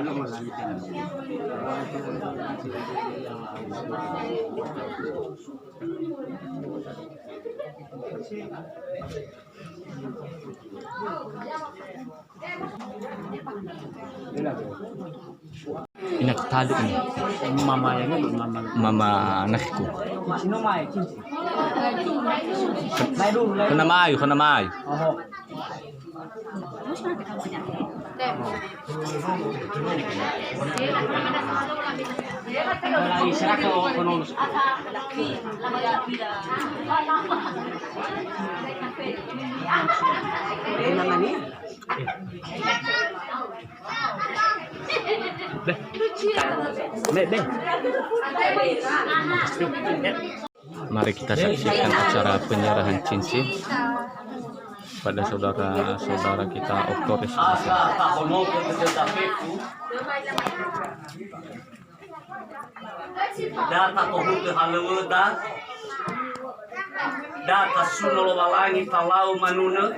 Ano mo lang ito? Pinagtalo ni Mamaya nga, mama anak ko. Sino may? May dulu. Kuna maayo. Oh. Wala isra ka o kuno. Eh naman ni. Be. Mari kita saksikan acara penyerahan cincin pada saudara-saudara kita Oktoris. Data kohut halawda data sunolo walangi talau manuna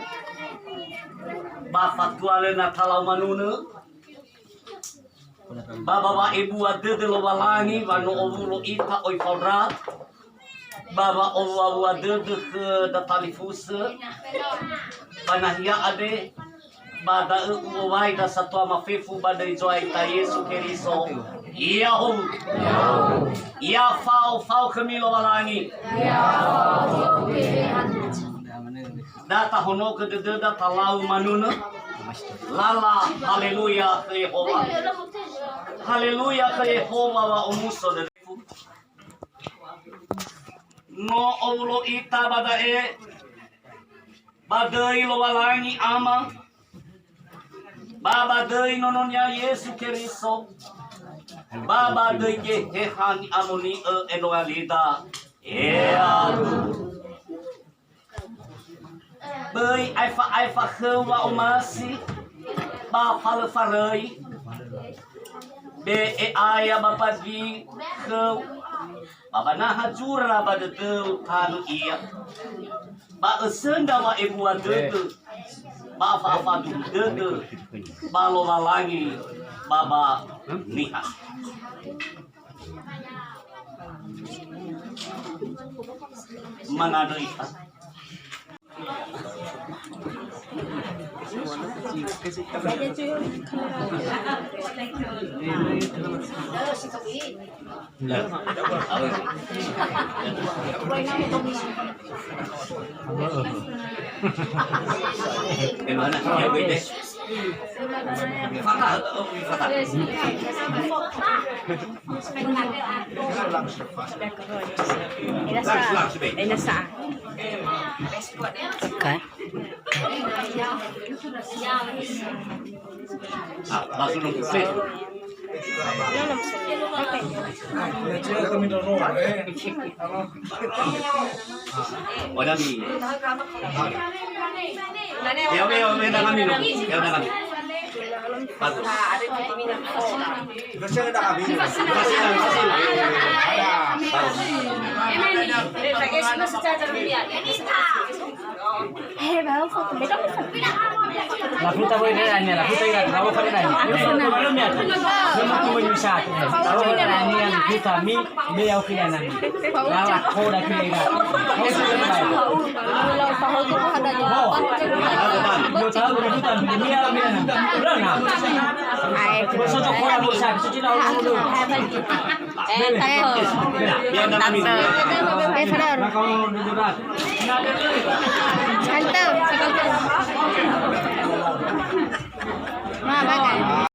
ba fatwale na talau manuna baba ibu ade de lo walangi wano ovulo ita oi fora baba ovu ade de da talifus banahia ade bada uwai da satwa mafefu bada ijoai ta Yesu Keriso iya om iya fau kamilo walangi data hono ke deda talau manuna lala haleluya ke Yehova haleluya ke Yehova wa umuso de no ovulo ita bada badai lo walangi ama Baba dei nononya Yesu Keriso Baba dei ke hehan amoni enoalida Bei aifa hewa omasi ba farai be aya bapa di hew baba na hajura ba de tanu iya ba esenda wa ibu adede ba fa dede balo walangi baba niha manado ita Gimana? Ya beda. Fatah. Okay. Langsung nunggu. Wadah ni. Ya udah kami. Bagus. La fruta puede ir dañada, la fruta ya la boca de daño. Yo no tuve ni saco. La boca de daño ni fruta a mí me da ojo de daño. La cola que le da. Eso es malo. Yo tahu ni fruta mira. Berana. Vosotros fuera no sabe, eso tiene algo dulu. Biar kami. Kalau duduk